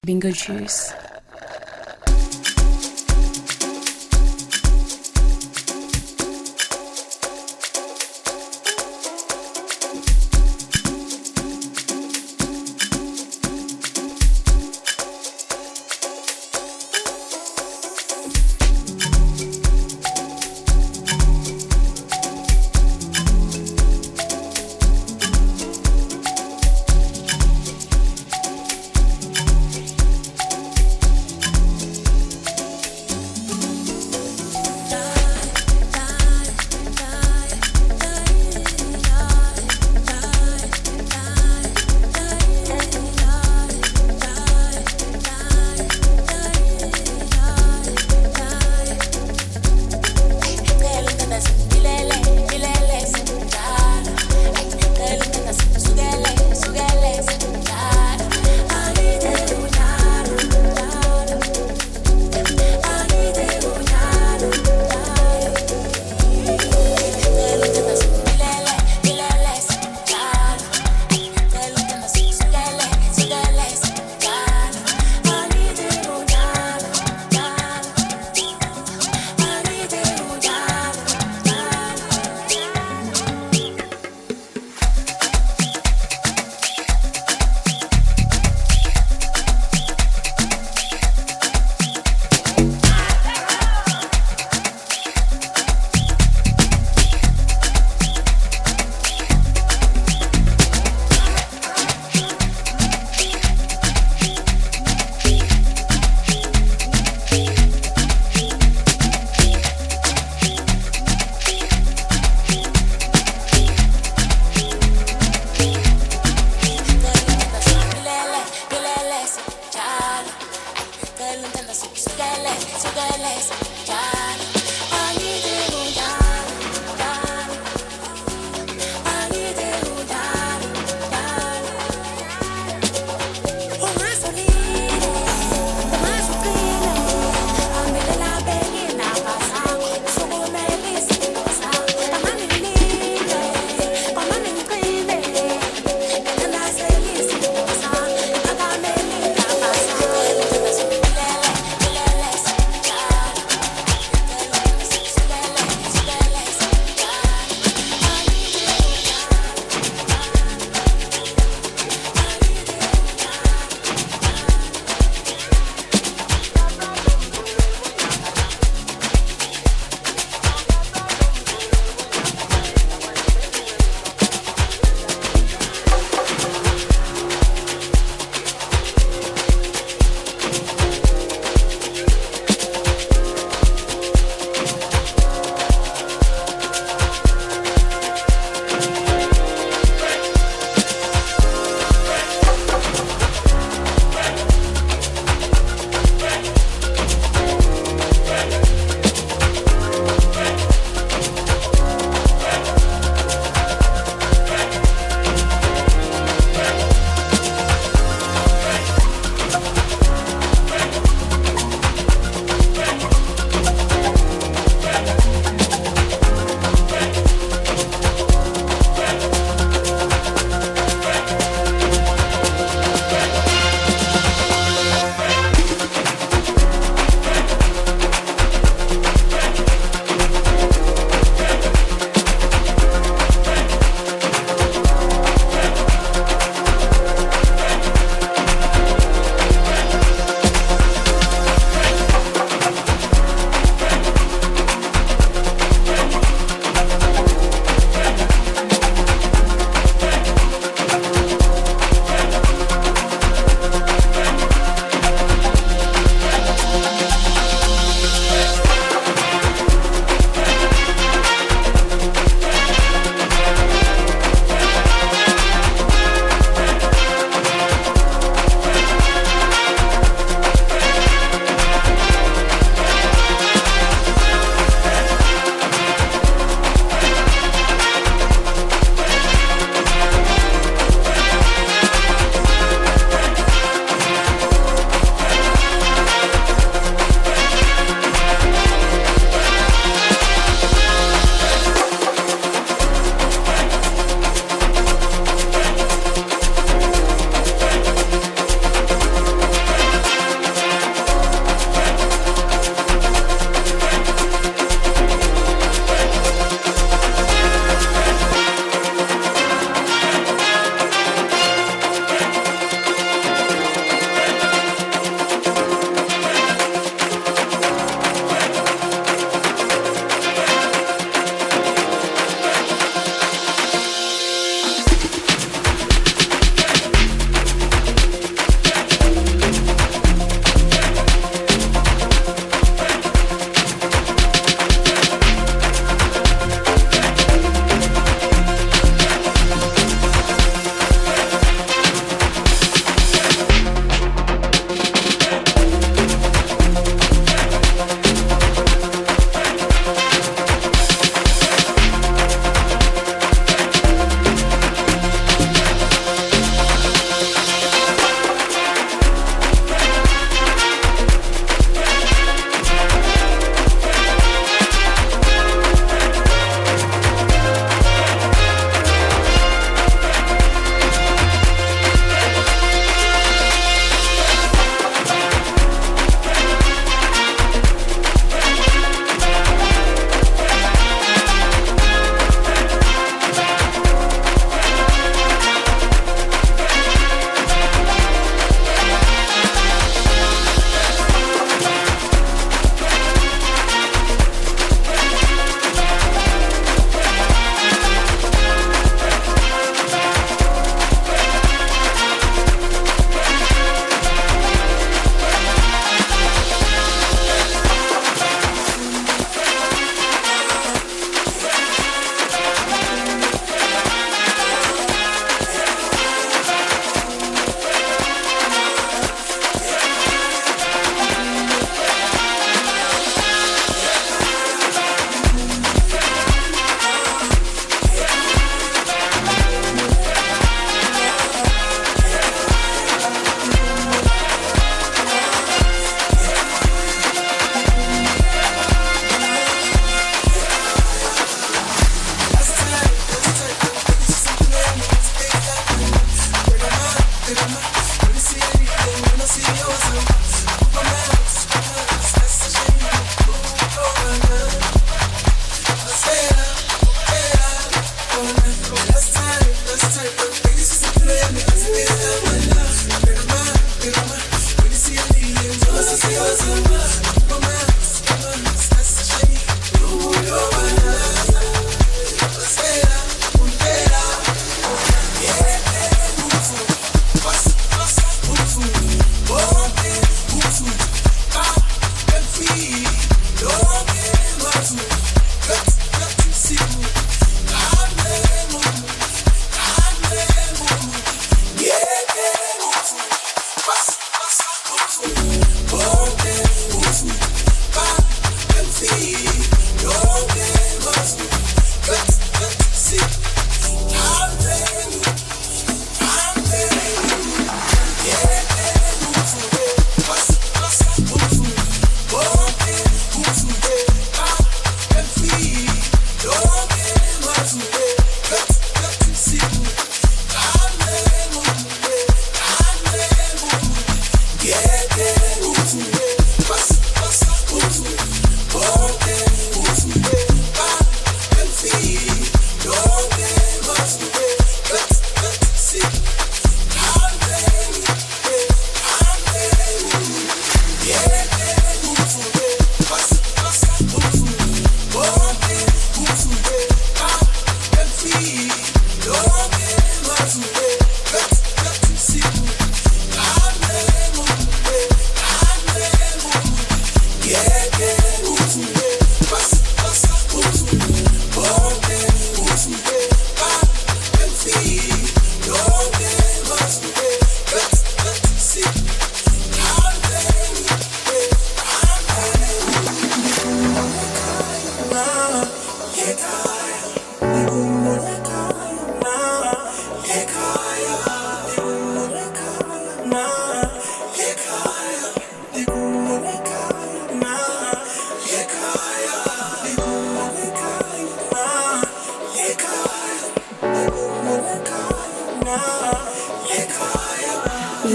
Bingojuice.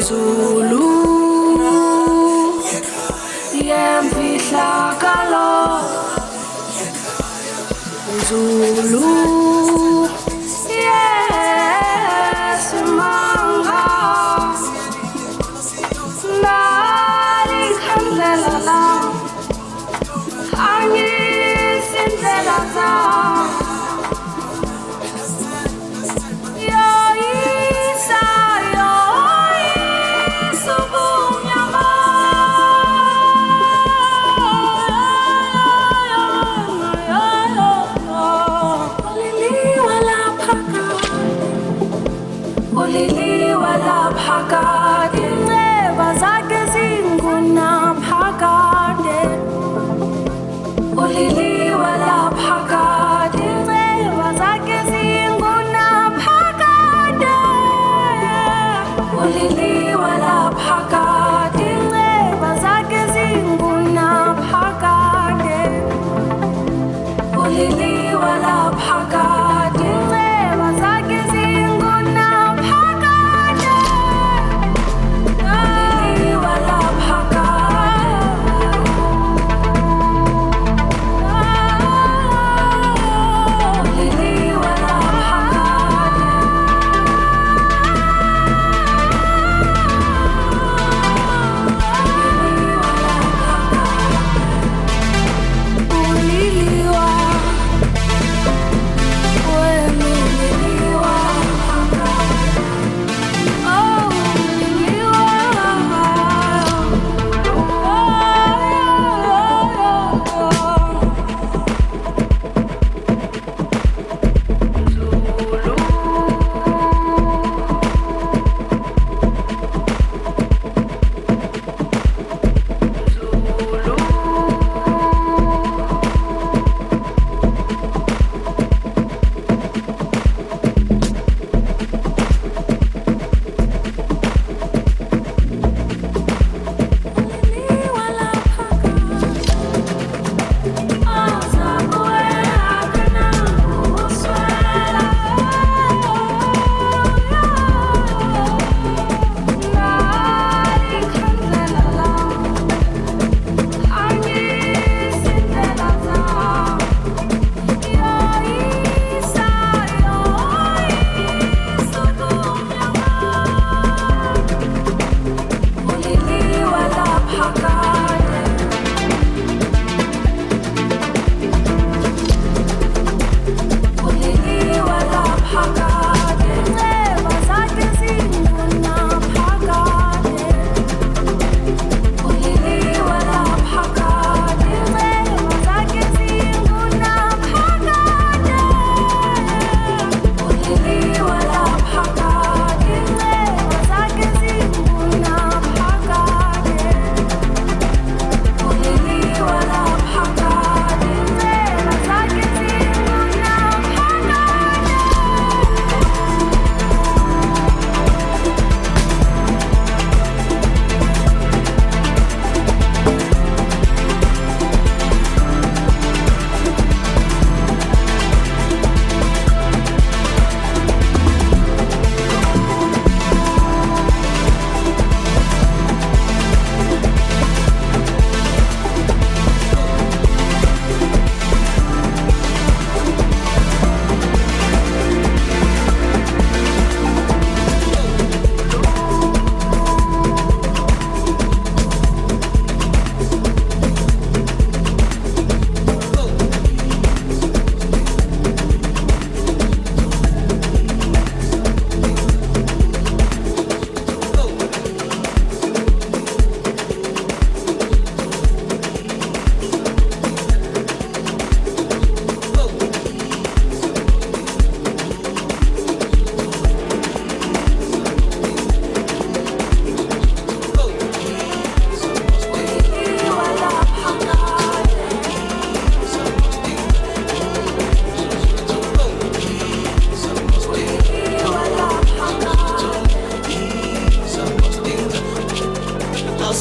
Zulu, yemfihlakalo. Zulu, yes, manga. Nali khandlela la, angisindlela za.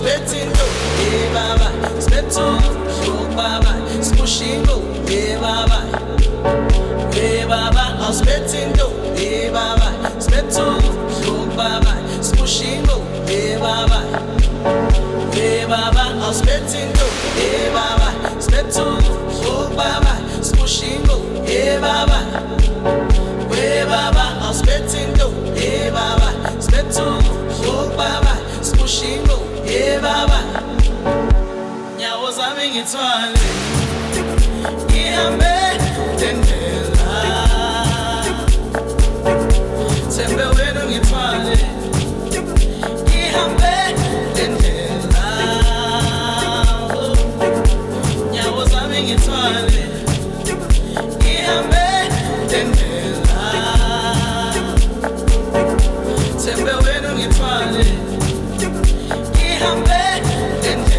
spitting go, yeah baba, spitting go baba, spushing go, yeah baba, yeah baba, I'm spitting go, yeah baba, spitting go baba, spushing go, yeah baba, yeah baba, I'm spitting go, yeah baba, spitting go baba, spushing go, yeah baba, yeah baba, I'm spitting go, yeah baba, spitting go baba, spushing go, yeah baba. Nyawo zami ngithwale ihambe tendela sembe wena ngithwale ihambe tendela nyawo zami ngithwale ihambe tendela sembe wena ngithwale ihambe tendela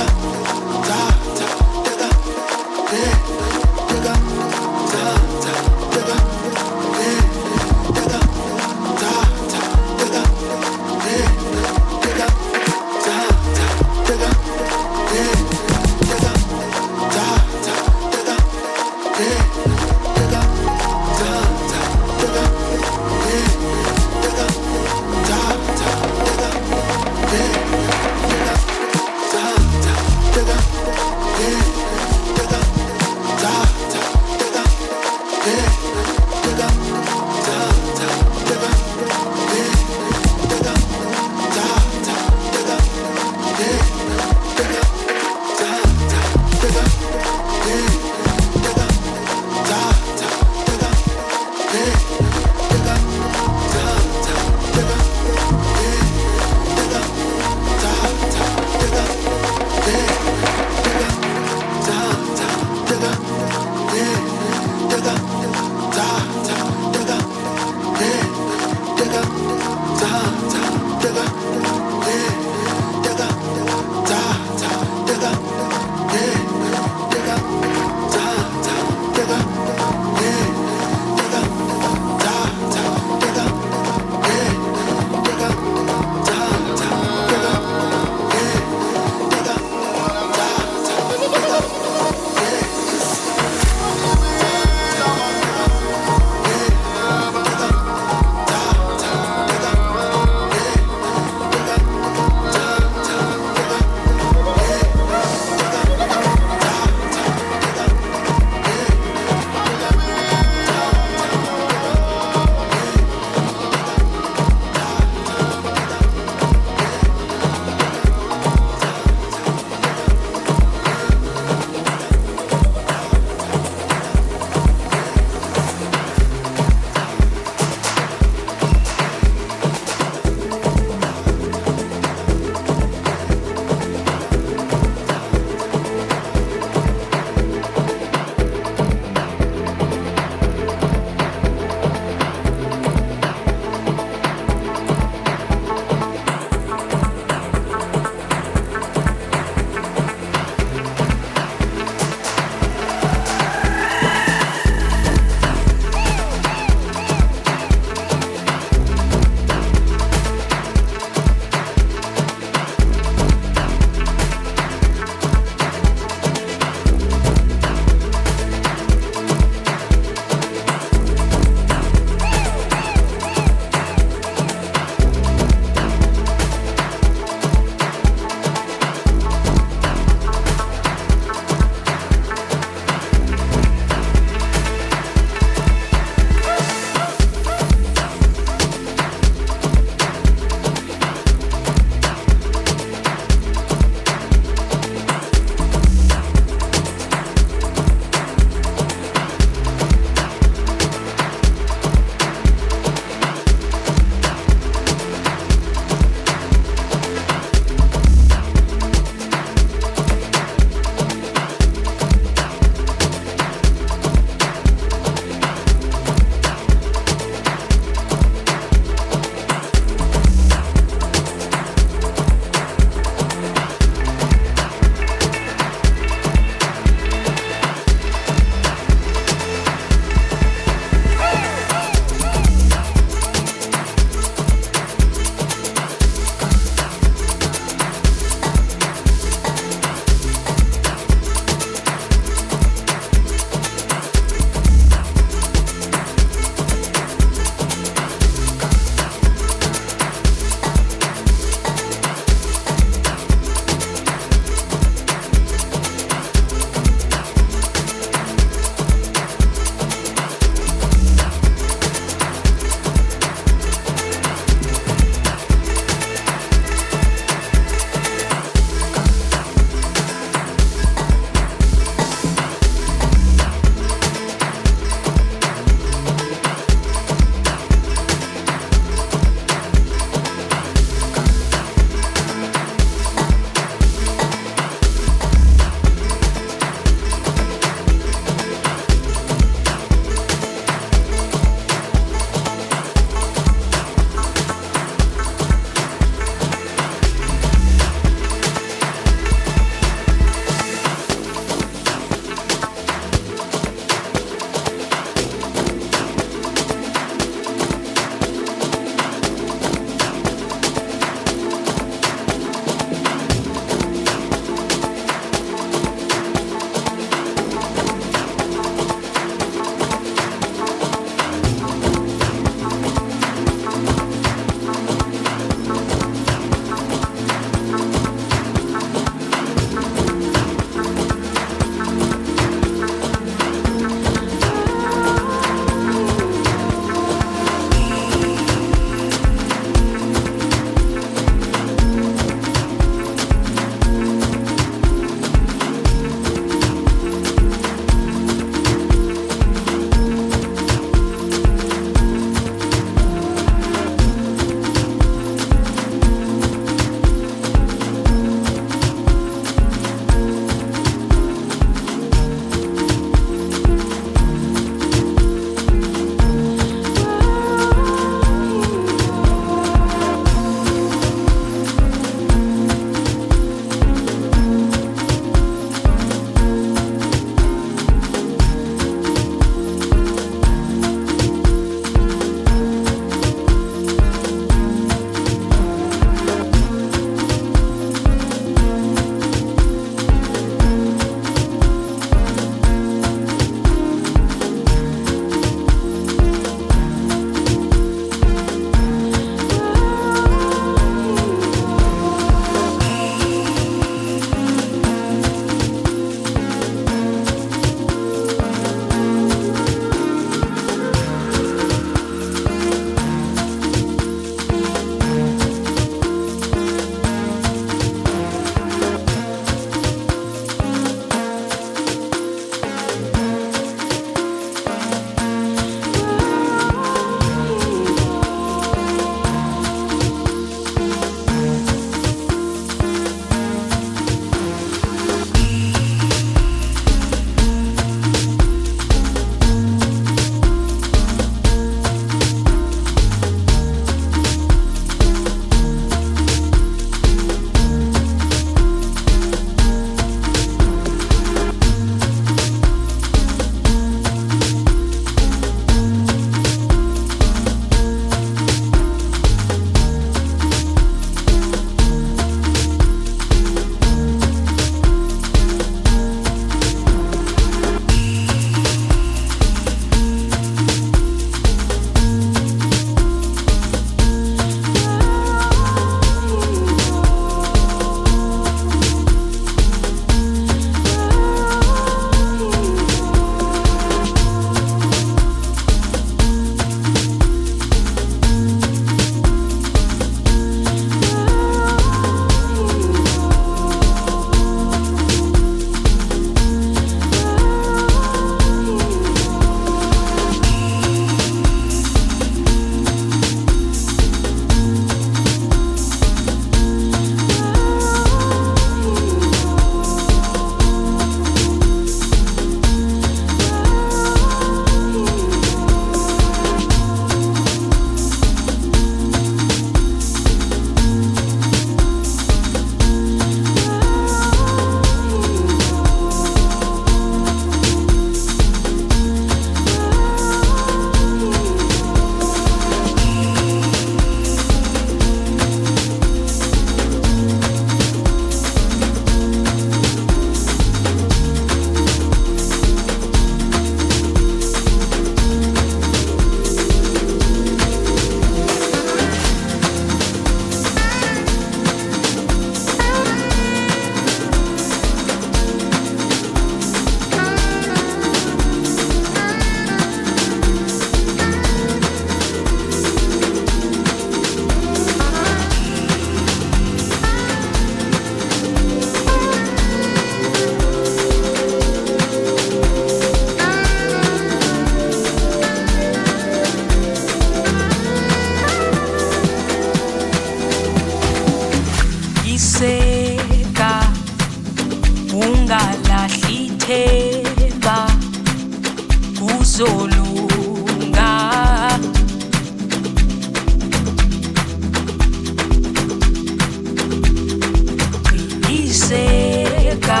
qiniseka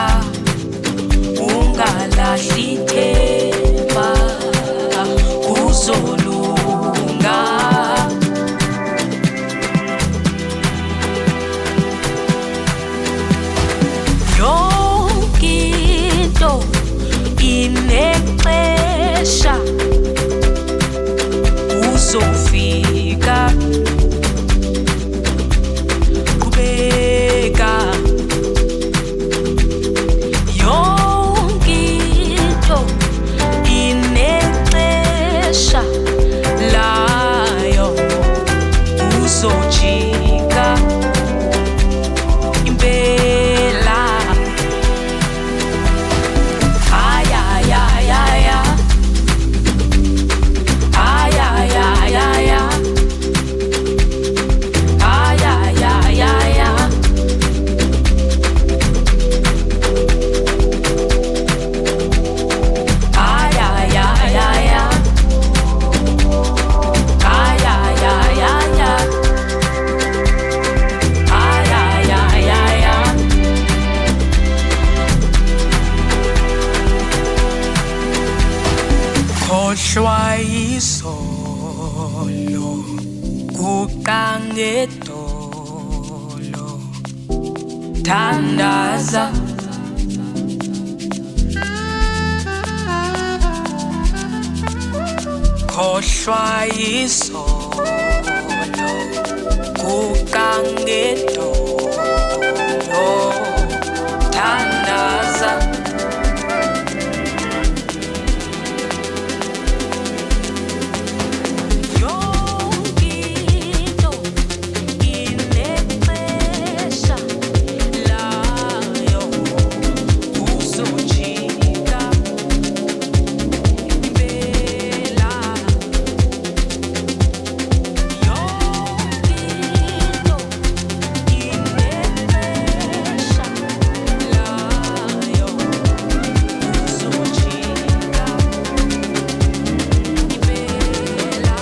ungalahli ithemba kuzolunga yonke into inexesha uzofika qhubeka yonke into inexesha layo uzojika impela ayayayaya ayayayaya ayayayaya ayayayaya ayayayaya ayayayaya khohlwa isolo kuqangedolo thandaza khohlwa isolo kuqangedolo thandaza yonke into inexesha layo uzojika impela yonke into inexesha layo uzojika impela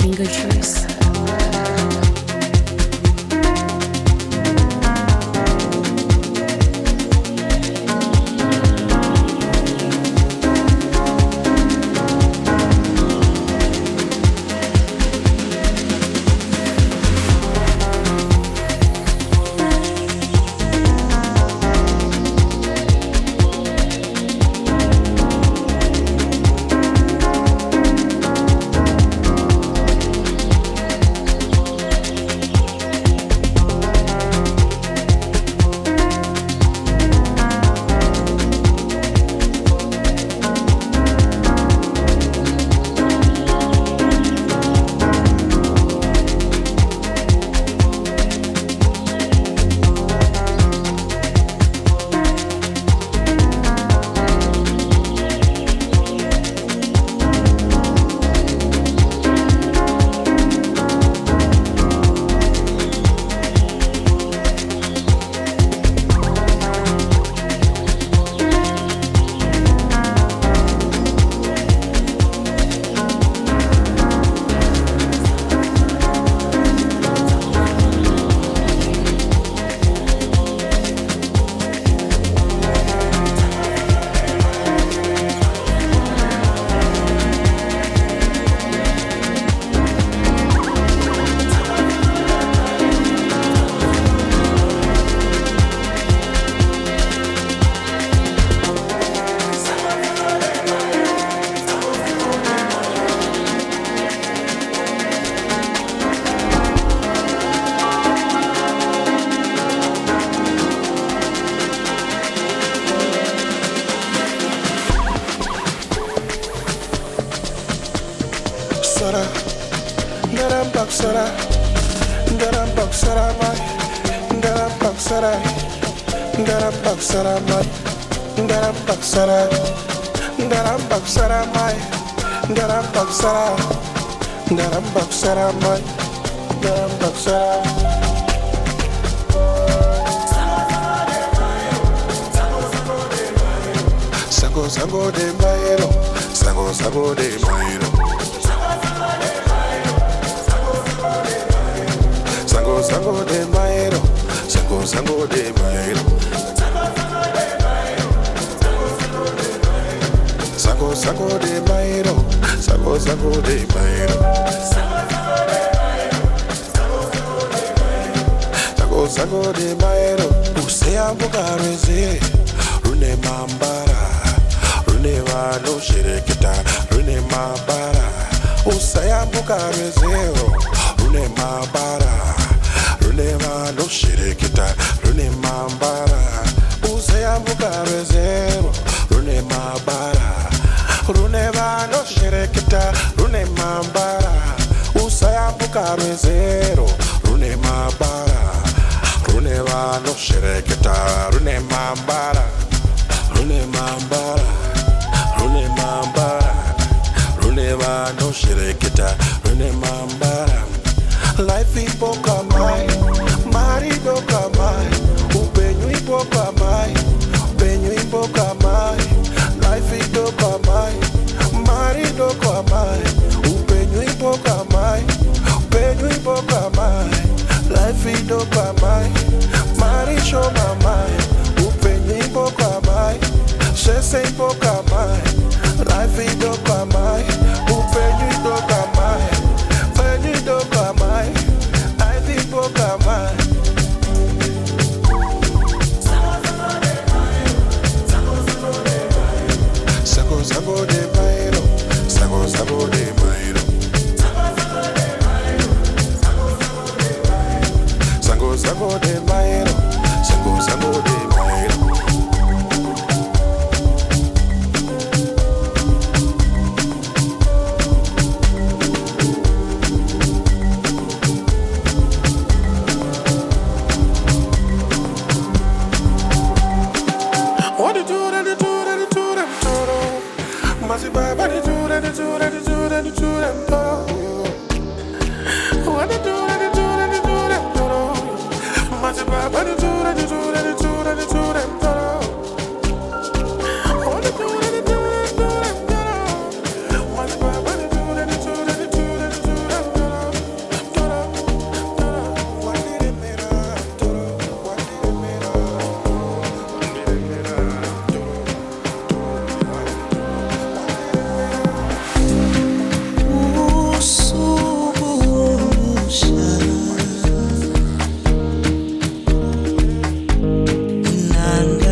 Bingojuice. Baksara, Ngaram Baksara, Ngaram Baksara, Ngaram Baksara, Ngaram Baksara, Ngaram Baksara, Ngaram Baksara, Ngaram Baksara, Ngaram Baksara, Ngaram Baksara. Sango sango de mairo, sango sango de mairo. Sango sango de mairo, sango sango de mairo. Sango sango de mairo, sango sango de mairo. Sango sango de mairo, usea bugareze, rune mambara. Runeva no shirekita, rune mabara. Usaya bukare zero, rune mabara. Runeva no shirekita, rune mabara. Usaya bukare zero, rune mabara. Runeva no shirekita, rune mabara. Usaya bukare zero, rune mabara. Runeva no shirekita, rune mabara. Rune mabara. Rune mambara, runeva no shirekita, rune mambara. Life is boka mai, mari boka mai, upenyu boka mai, upenyu boka mai. Life is boka mai, mari boka mai, upenyu boka mai, upenyu boka mai. Life is boka mai, mari shoma mai, upenyu boka mai. Shese boka mai, life is boka mai, upenyu boka mai, upenyu boka mai, life is boka mai. Sango sango de mairo, sango sango de mairo. Sango sango de mairo, sango sango de mairo. Nana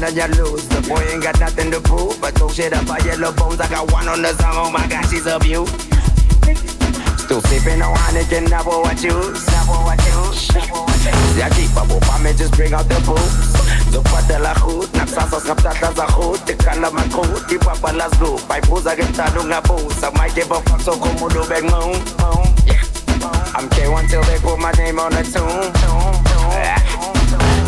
and you lose. The boy ain't got nothing to prove, but throw shit up by yellow bones. I got one on the song, oh my gosh, she's a beaut. Still sipping on Heineken, never what choose. Yachipabo, me just bring out the booze. Zopata la goed, naksasa skaptata za goed. Tekala man goed, die papa las go. By Fuza get talunga booze. I might give a fuck so como do bang moon. I'm K1 till they put my name on the tune.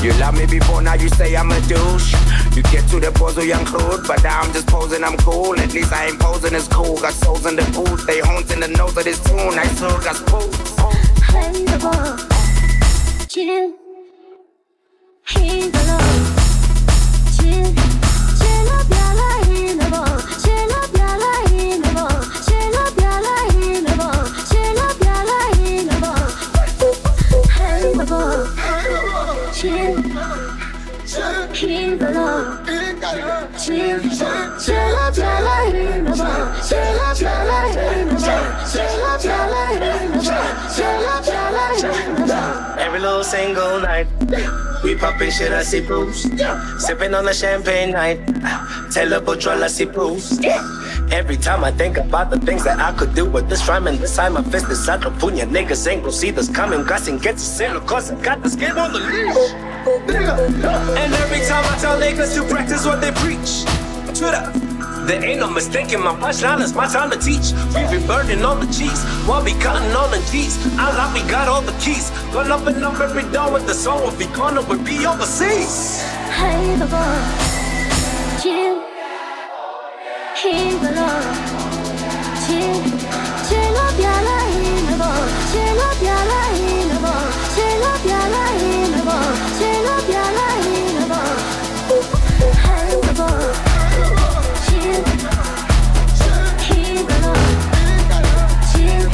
You love me before, now you say I'm a douche. You get to the pose of young hood, but now I'm just posing, I'm cool. At least I ain't posing as cool. Got souls in the booth, they haunting the notes of this tune. I still got spooks. Hey, the ball. Chill. Hey, the love. Chill. Chill up, yalla, hey, the ball. Chill up, yalla, hey, the ball. Chill up, yalla, hey, the ball. Chill up, yalla, hey, the ball. Hey, the ball. Chill. Hey, the love. Chill. Chill up, yalla, hey, the ball. Chill up, yalla, hey, the ball. Chill up, yalla, hey, the ball. Chill up, yalla, hey, the ball. Every little single night, we poppin' shit, I see Bruce. Sippin' on the champagne night, tell a butcher, I see Bruce. Every time I think about the things that I could do with this rhyme and this time my fist is out of punya. Niggas ain't gon' see this coming, guessing gets a single cause I got the skin on the leash. And every time I tell niggas to practice what they preach, Twitter. There ain't no mistaking my punchline, it's my time to teach. We be burning all the cheese, while we cutting all the G's. I like we got all the keys. Gonna up and up every door with the song. If we gonna, we'll be overseas. Hey, the ball. Chill. Hey, the love. Chill. Chill up, yalla, hey, the ball. Chill up, yalla, hey, the ball. Chill up, yalla, hey, the ball. Chill up, yalla, hey, the ball. Hey, the ball. Chill. Hey, the love. Chill.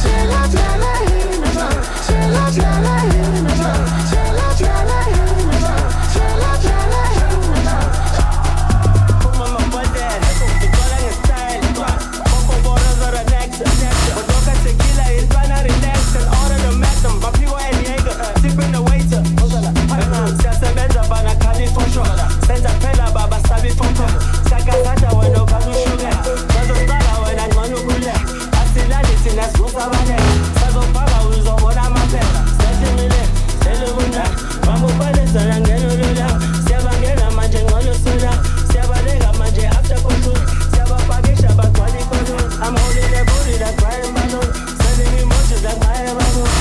Chill up, yalla, hey, the ball. Chill up, yalla, hey, the ball. Chill up, yalla, hey, the ball. Chill up, yalla, hey, the ball. Come on, my boy, dad. The color is style. Coco borders are the next. Bodoka tequila is binary next. And order the magnum. Vapiwa and Jaeger. Sipping the waiter. Siyasebenza bana kali for sure. Senza pela baba sabi for sure. Sakazata when okanu sugar. Sazo stala when I manu kule. Asilani sinas rusa bane. Sazo pala uzo mona mapela. Sesi mile. Selu muna. Mamu pale sarangenu lula. Siabangena manje ngono suna. Siabalega manje after control. Siabapagisha bakwali kono. I'm holding the booty like Brian Balloon. Sending emotions like Mayibabo.